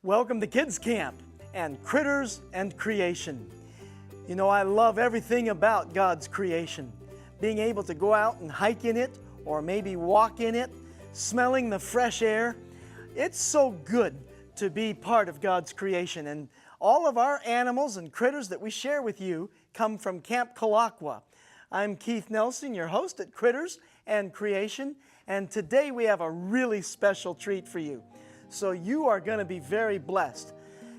Welcome to Kids Camp and Critters and Creation. You know, I love everything about God's creation. Being able to go out and hike in it or maybe walk in it, smelling the fresh air. It's so good to be part of God's creation. And all of our animals and critters that we share with you come from Camp Kalakwa. I'm Keith Nelson, your host at Critters and Creation. And today we have a really special treat for you. So you are going to be very blessed.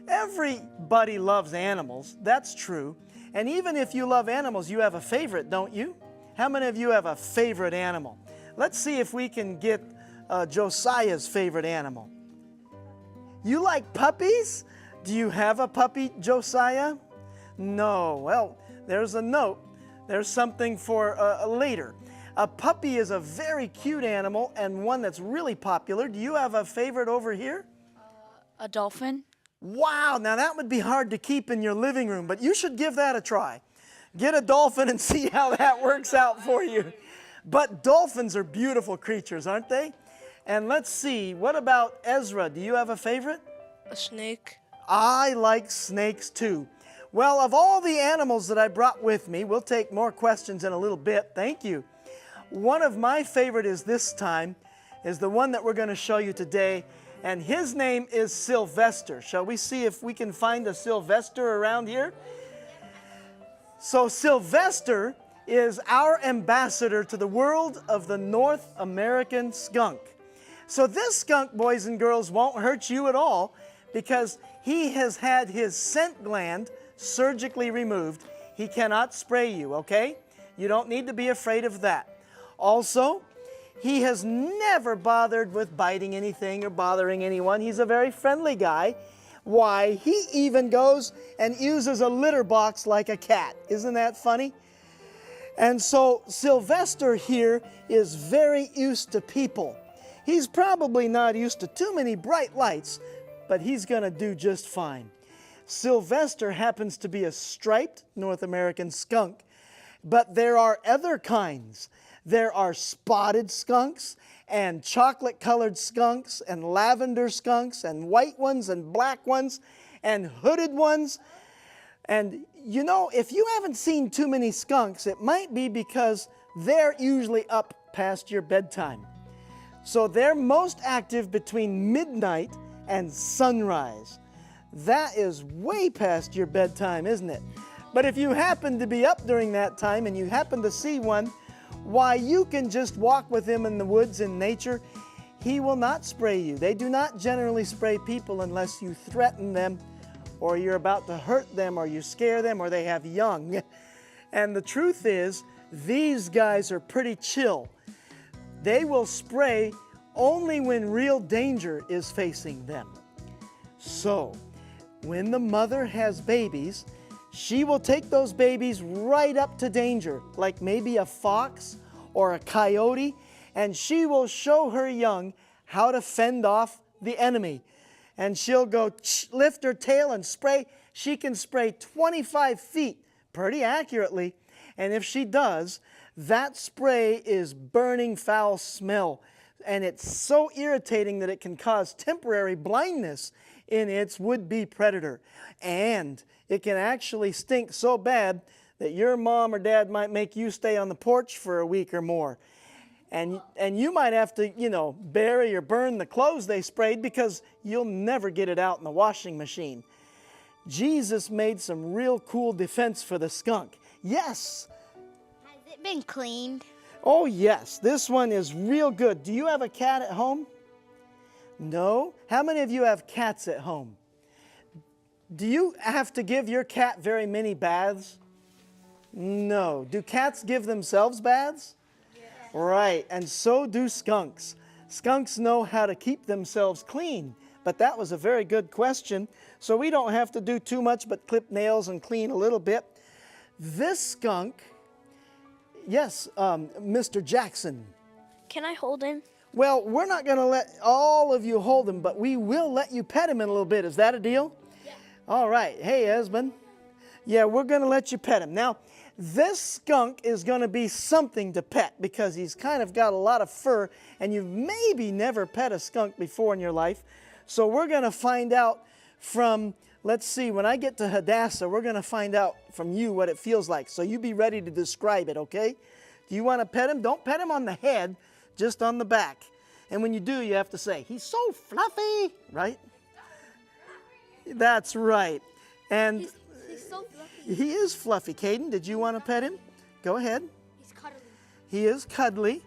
Everybody loves animals, that's true. And even if you love animals, you have a favorite, don't you? How many of you have a favorite animal? Let's see if we can get Josiah's favorite animal. You like puppies? Do you have a puppy, Josiah? No. Well, there's a note. There's something for later. A puppy is a very cute animal and one that's really popular. Do you have a favorite over here? A dolphin. Wow, now that would be hard to keep in your living room, but you should give that a try. Get a dolphin and see how that works out for you. But dolphins are beautiful creatures, aren't they? And let's see, what about Ezra? Do you have a favorite? A snake. I like snakes too. Well, of all the animals that I brought with me, we'll take more questions in a little bit. Thank you. One of my favorite is this time, is the one that we're going to show you today, and his name is Sylvester. Shall we see if we can find a Sylvester around here? So Sylvester is our ambassador to the world of the North American skunk. So this skunk, boys and girls, won't hurt you at all because he has had his scent gland surgically removed. He cannot spray you, okay? You don't need to be afraid of that. Also, he has never bothered with biting anything or bothering anyone. He's a very friendly guy. Why, he even goes and uses a litter box like a cat. Isn't that funny? And so Sylvester here is very used to people. He's probably not used to too many bright lights, but he's going to do just fine. Sylvester happens to be a striped North American skunk, but there are other kinds. There are spotted skunks and chocolate-colored skunks and lavender skunks and white ones and black ones and hooded ones. And you know, if you haven't seen too many skunks, it might be because they're usually up past your bedtime. So they're most active between midnight and sunrise. That is way past your bedtime, isn't it? But if you happen to be up during that time and you happen to see one, why, you can just walk with him in the woods in nature. He will not spray you. They do not generally spray people unless you threaten them or you're about to hurt them or you scare them or they have young. And the truth is, these guys are pretty chill. They will spray only when real danger is facing them. So, when the mother has babies, she will take those babies right up to danger, like maybe a fox or a coyote, and she will show her young how to fend off the enemy. And she'll go lift her tail and spray. She can spray 25 feet pretty accurately, and if she does, that spray is burning foul smell, and it's so irritating that it can cause temporary blindness in its would-be predator. And it can actually stink so bad that your mom or dad might make you stay on the porch for a week or more. And you might have to, you know, bury or burn the clothes they sprayed because you'll never get it out in the washing machine. Jesus made some real cool defense for the skunk. Yes. Has it been cleaned? Oh, yes. This one is real good. Do you have a cat at home? No? How many of you have cats at home? Do you have to give your cat very many baths? No. Do cats give themselves baths? Yes. Right, and so do skunks. Skunks know how to keep themselves clean, but that was a very good question. So we don't have to do too much but clip nails and clean a little bit. This skunk, yes, Mr. Jackson. Can I hold him? Well, we're not going to let all of you hold him, but we will let you pet him in a little bit. Is that a deal? Yeah. All right. Hey, Esmond. Yeah, we're going to let you pet him. Now, this skunk is going to be something to pet because he's kind of got a lot of fur, and you've maybe never pet a skunk before in your life. So we're going to find out from, let's see, when I get to Hadassah, we're going to find out from you what it feels like. So you be ready to describe it, okay? Do you want to pet him? Don't pet him on the head, just on the back. And when you do, you have to say, he's so fluffy, right? That's right. And He's so fluffy. he is fluffy. Caden, did you want to pet him? Go ahead. He's cuddly. He is cuddly.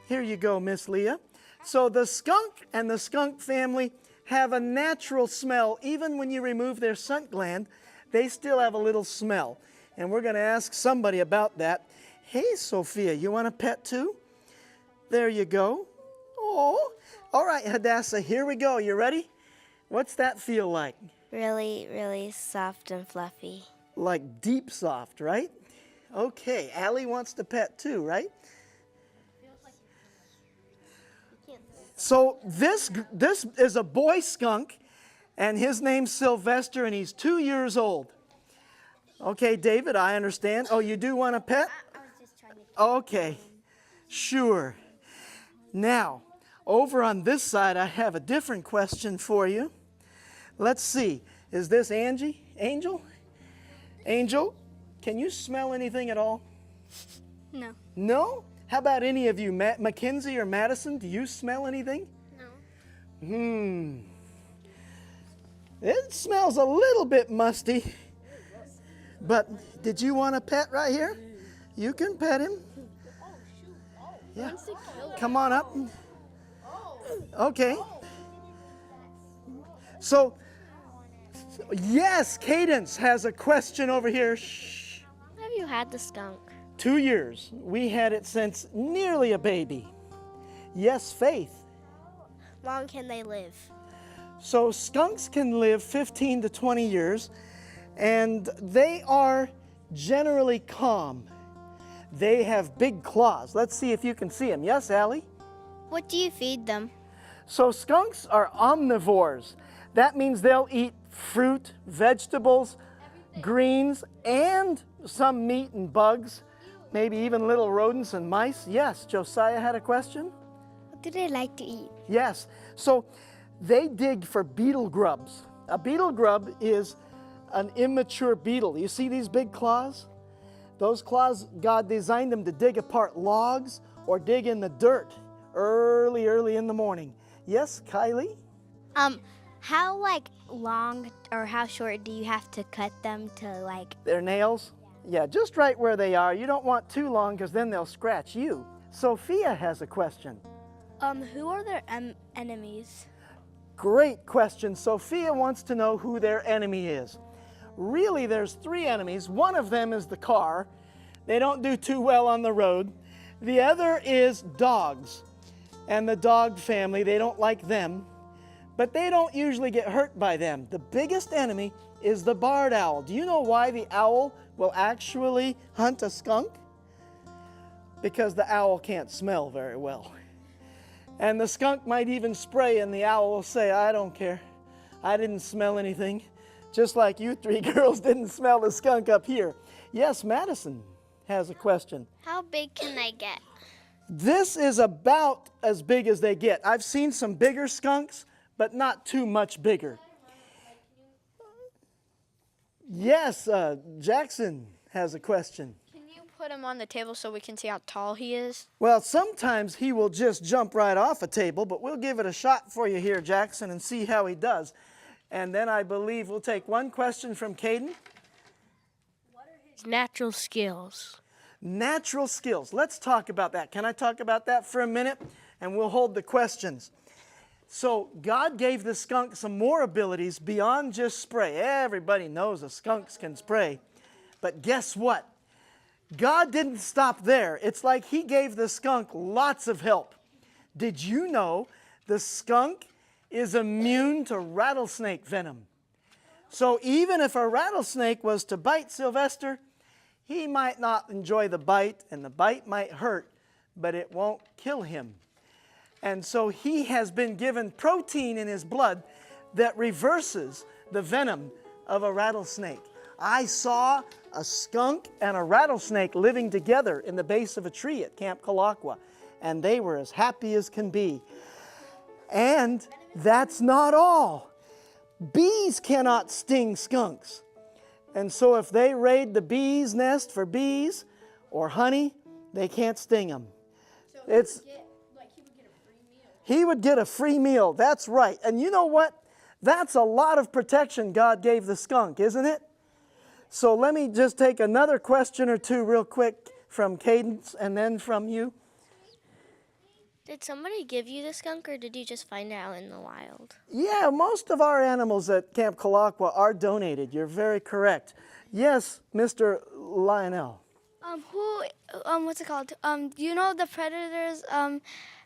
Here you go, Miss Leah. So the skunk and the skunk family have a natural smell. Even when you remove their scent gland, they still have a little smell. And we're going to ask somebody about that. Hey, Sophia, you want a pet too? There you go. Oh, all right, Hadassah, here we go. You ready? What's that feel like? Really, really soft and fluffy. Like deep soft, right? Okay, Allie wants to pet too, right? So this is a boy skunk, and his name's Sylvester, and he's 2 years old. Okay, David, I understand. Oh, you do want a pet? I was just trying to. Okay, sure. Now, over on this side, I have a different question for you. Let's see. Is this Angie? Angel? Angel, can you smell anything at all? No. No? How about any of you, Mackenzie or Madison? Do you smell anything? No. It smells a little bit musty. But did you want a pet right here? You can pet him. Yeah. Come on up. Okay. So, yes, Cadence has a question over here. Shh. Have you had the skunk? 2 years. We had it since nearly a baby. Yes, Faith. Long can they live? So skunks can live 15 to 20 years, and they are generally calm. They have big claws. Let's see if you can see them. Yes, Allie? What do you feed them? So skunks are omnivores. That means they'll eat fruit, vegetables, greens, and some meat and bugs, maybe even little rodents and mice. Yes, Josiah had a question? What do they like to eat? Yes. So they dig for beetle grubs. A beetle grub is an immature beetle. You see these big claws? Those claws, God designed them to dig apart logs or dig in the dirt early in the morning. Yes, Kylie? How long or how short do you have to cut them to Their nails? Yeah, just right where they are. You don't want too long because then they'll scratch you. Sophia has a question. Who are their enemies? Great question. Sophia wants to know who their enemy is. Really, there's 3 enemies. One of them is the car. They don't do too well on the road. The other is dogs. And the dog family, they don't like them. But they don't usually get hurt by them. The biggest enemy is the barred owl. Do you know why the owl will actually hunt a skunk? Because the owl can't smell very well. And the skunk might even spray, and the owl will say, I don't care. I didn't smell anything. Just like you 3 girls didn't smell the skunk up here. Yes, Madison has a question. How big can they get? This is about as big as they get. I've seen some bigger skunks, but not too much bigger. Yes, Jackson has a question. Can you put him on the table so we can see how tall he is? Well, sometimes he will just jump right off a table, but we'll give it a shot for you here, Jackson, and see how he does. And then I believe we'll take one question from Caden. What are his natural skills? Natural skills. Let's talk about that. Can I talk about that for a minute? And we'll hold the questions. So God gave the skunk some more abilities beyond just spray. Everybody knows the skunks can spray. But guess what? God didn't stop there. It's like he gave the skunk lots of help. Did you know the skunk is immune to rattlesnake venom? So even if a rattlesnake was to bite Sylvester, he might not enjoy the bite, and the bite might hurt, but it won't kill him. And so he has been given protein in his blood that reverses the venom of a rattlesnake. I saw a skunk and a rattlesnake living together in the base of a tree at Camp Kalakwa, and they were as happy as can be. And that's not all. Bees cannot sting skunks. And so if they raid the bee's nest for bees or honey, they can't sting them. He would get a free meal. That's right. And you know what? That's a lot of protection God gave the skunk, isn't it? So let me just take another question or two real quick from Cadence and then from you. Did somebody give you the skunk, or did you just find it out in the wild? Yeah, most of our animals at Camp Kalakwa are donated. You're very correct. Yes, Mr. Lionel. What's it called? You know the predators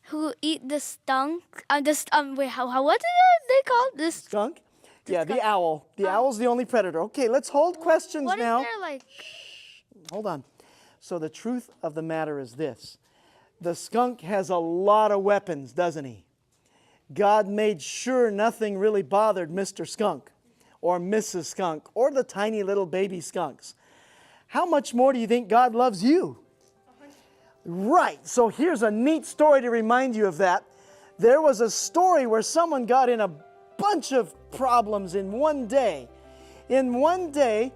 who eat the skunk? What are they called? This Skunk? Yeah, the owl. The owl's the only predator. Okay, let's hold questions what now. is there like? Hold on. So the truth of the matter is this. The skunk has a lot of weapons, doesn't he? God made sure nothing really bothered Mr. Skunk or Mrs. Skunk or the tiny little baby skunks. How much more do you think God loves you? Right. So here's a neat story to remind you of that. There was a story where someone got in a bunch of problems in one day. In one day,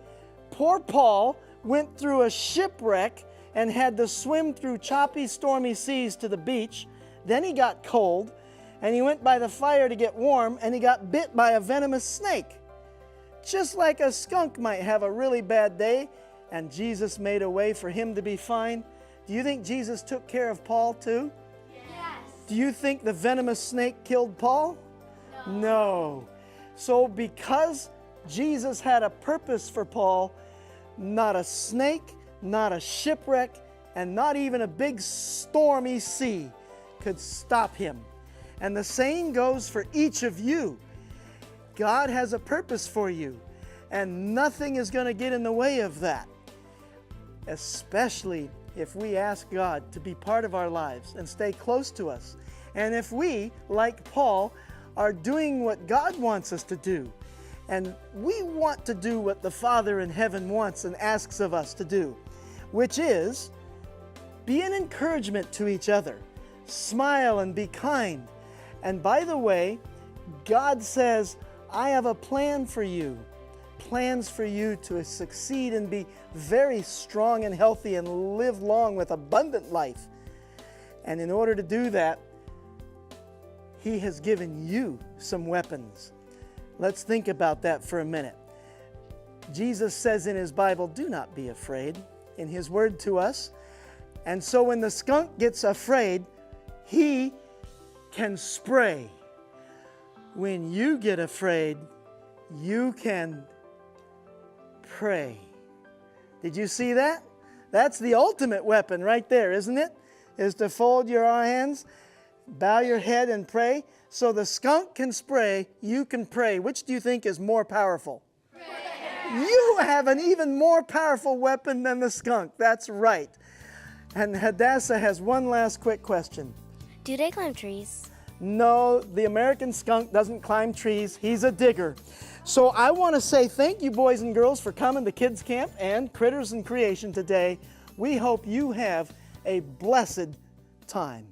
poor Paul went through a shipwreck and had to swim through choppy, stormy seas to the beach. Then he got cold, and he went by the fire to get warm, and he got bit by a venomous snake. Just like a skunk might have a really bad day, and Jesus made a way for him to be fine. Do you think Jesus took care of Paul too? Yes. Do you think the venomous snake killed Paul? No. So because Jesus had a purpose for Paul, not a snake, not a shipwreck, and not even a big stormy sea could stop him. And the same goes for each of you. God has a purpose for you, and nothing is going to get in the way of that, especially if we ask God to be part of our lives and stay close to us. And if we, like Paul, are doing what God wants us to do, and we want to do what the Father in heaven wants and asks of us to do, which is be an encouragement to each other. Smile and be kind. And by the way, God says, I have a plan for you. Plans for you to succeed and be very strong and healthy and live long with abundant life. And in order to do that, He has given you some weapons. Let's think about that for a minute. Jesus says in His Bible, do not be afraid, in His word to us. And so when the skunk gets afraid, he can spray. When you get afraid, you can pray. Did you see that? That's the ultimate weapon right there, isn't it? Is to fold your hands, bow your head and pray. So the skunk can spray, you can pray. Which do you think is more powerful? You have an even more powerful weapon than the skunk. That's right. And Hadassah has one last quick question. Do they climb trees? No, the American skunk doesn't climb trees. He's a digger. So I want to say thank you, boys and girls, for coming to Kids Camp and Critters and Creation today. We hope you have a blessed time.